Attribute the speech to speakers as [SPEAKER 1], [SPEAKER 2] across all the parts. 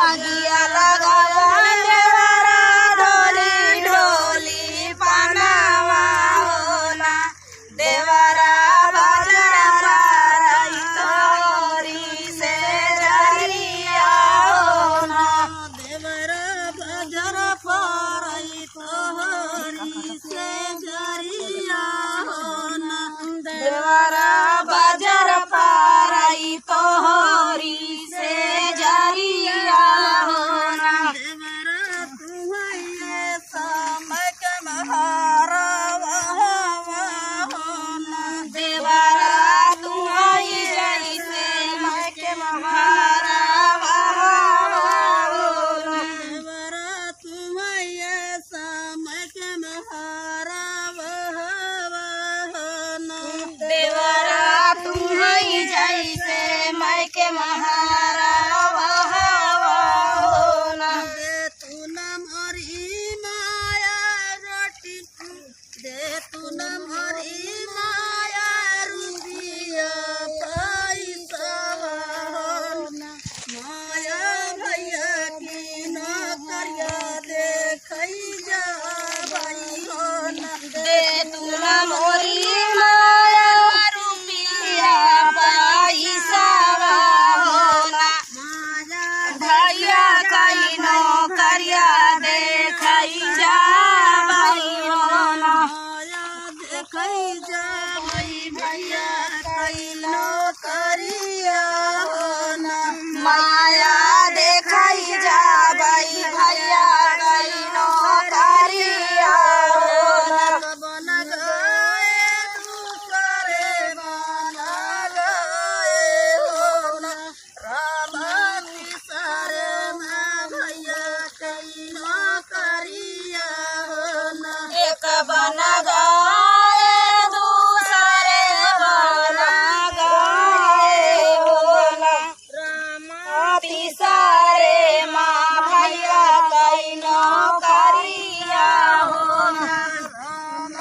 [SPEAKER 1] अगिया लगावा देवरा ढोली ढोली पनावा होना देवरा बाजार पारई तोरी से जरिया होना देवरा बाजार पारई तोरी से जरिया होना देवरा बाजार पारई तोरी से जरिया होना देवरा तुम्हारे समय के महारा होना देवरा तुम्हारी जैसे मैं के महारा होना देवरा तुम्हारे समय के महारा होना देवरा तुम्हारी जैसे मैं के महारा होना दे तू नाम हरी माया रोटी दे तू नाम हरी माया रुपया पैसा होना माया भैया की नौकरिया देखई जा भाई होना दे तू नाम हरी माया रुपया पैसा होना माया भैया कई नौकरिया देखई जा भाई होना माया देखई जा भाई भैया कई नौकरिया होना माया देखई जा भाई भैया कई नौकरिया होना बन गए दूसरे बना गए होना राम सारे में भैया कई नौकरिया होना एक बना गए दूसरे बना गए होना राम सारे माँ भैया कई नौकरिया होना राम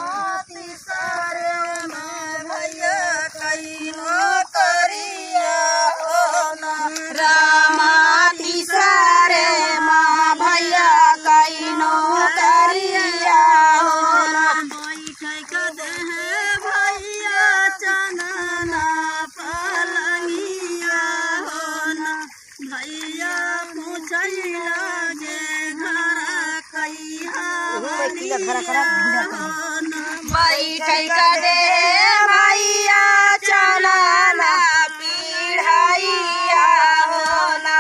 [SPEAKER 1] सारे माँ भैया कई नौकरिया होना राम सारे माँ भैया कई नौकरिया होना भैया चनना पलंगिया होना भैया पूछैया जे घर कई बैठै का दे भैया चनना पीढ़ैया होना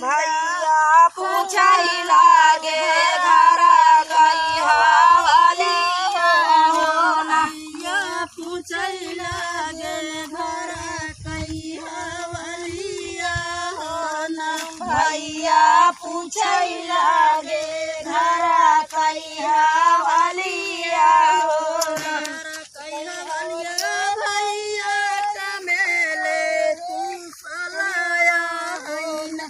[SPEAKER 1] भैया पूछै लागे घर कई हवलिया होना भैया पूछै लागे घर कई हवलिया होना भैया पूछै लागे घर कई हवलिया होना कई हवलिया भैया कमेले तू सलाया होना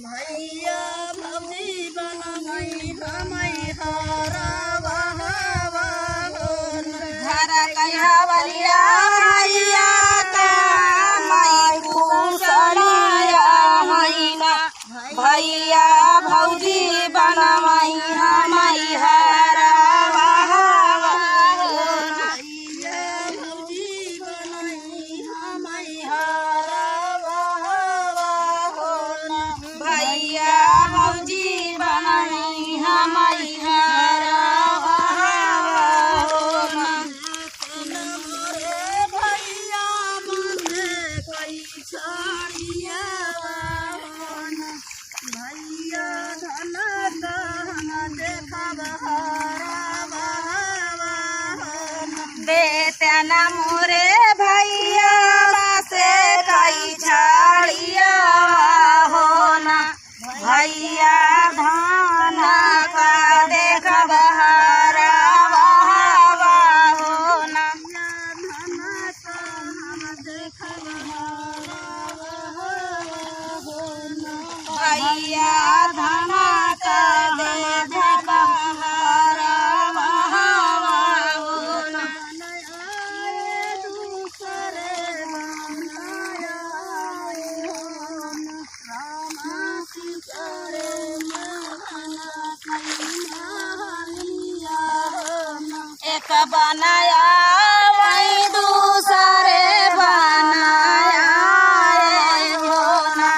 [SPEAKER 1] भैया भौजी बनई हमई हारा बहावा होना घर कई हवलिया भैया कमई कुसलाया होना भैया भौजी बनई हमई हारा बहावा होना भैया भौजी बनई हमई हारा बहावा होना भैया भौजी बनई हमई हारा बहावा होना भैया मुझे कोई छोड़िया होना भैया धन कहन देखा बहारा बहावा होना देते न मोरे भैया से कई झाड़िया होना भैया धान का देख बहारा बहावा होना धन का देख बहारा होना भैया धन का देख बहारा बहावा होना दूसरे सारे मधना कई मालिया एक बनाया वही दूसरे बनाया हो ना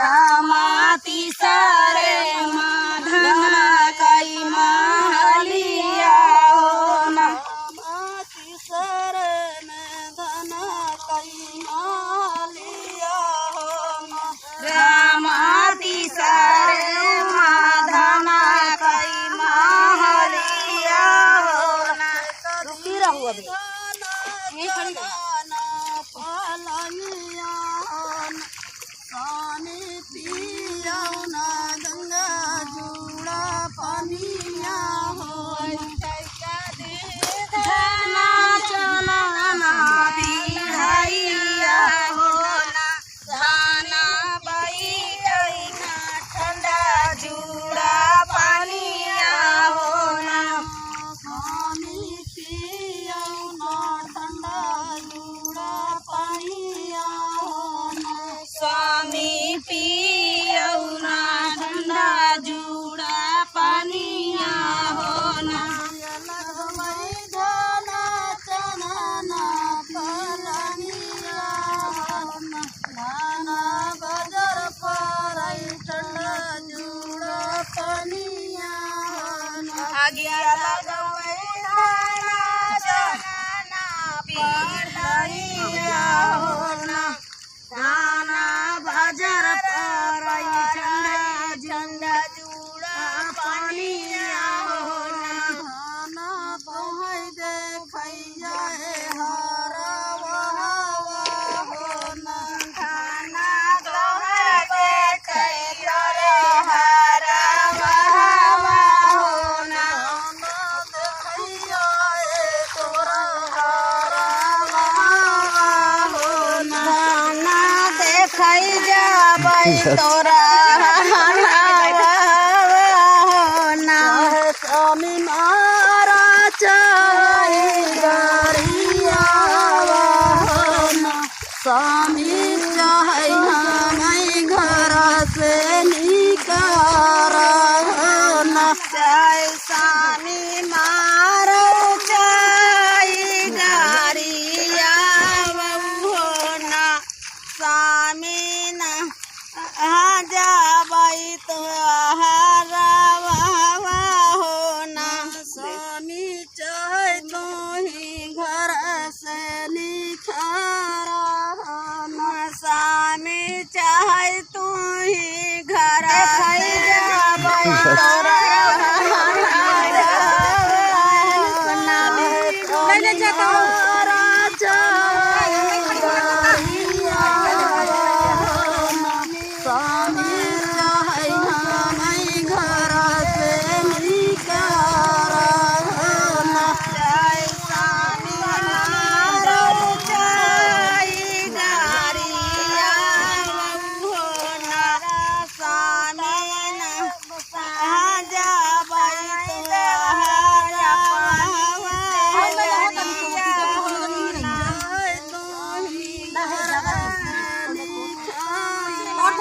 [SPEAKER 1] रामाती सारे मधना कई मालिया हो ना रामाती सारे मधना कई मालिया हो ना रामाती सारे मधना कई मालिया हो ना रुकी रहू अभी यहीं खड़ी रहो पानी पिया ना गंगा जुड़ा पानिया हो धना चला ना बिढ़ैया हो ना धाना बाई ठंडा जुड़ा पानिया हो ना पानी पिया ना ठंडा जुड़ा पानिया हो ना स्वामी पियौना ठंडा जुड़ा पानिया हो ना लगवै धना चना फलनिया हो ना धाना बजर परै ठंडा जुड़ा पानिया हो ना आज्ञा लगवै धना चना फलनिया हो ना धाना बाजार पर झंडा जुड़ा पानिया हो ना धाना बहै देखैया हरा हो ना धाना बहै देखैया हरा हो ना देखैया तोरा हरा हो ना धाना देखै जाबै तोरा ना स्वामी मारा चाहे गरिया ना स्वामी चाहे हमें घर से निकार ना चाहे स्वामी मारो चाहे गरिया हो ना स्वामी ना जाबै तोहरा हो ना स्वामी चाहे तू ही घर से निखारा हो ना स्वामी चाहे तू ही घर से जाबै तोरा पहले जाता हूँ स्वामी चाहे हमें घर से निकार हो ना चाहे स्वामी मारो चाहे गरिया हो ना स्वामी ना जाबै तोहरा और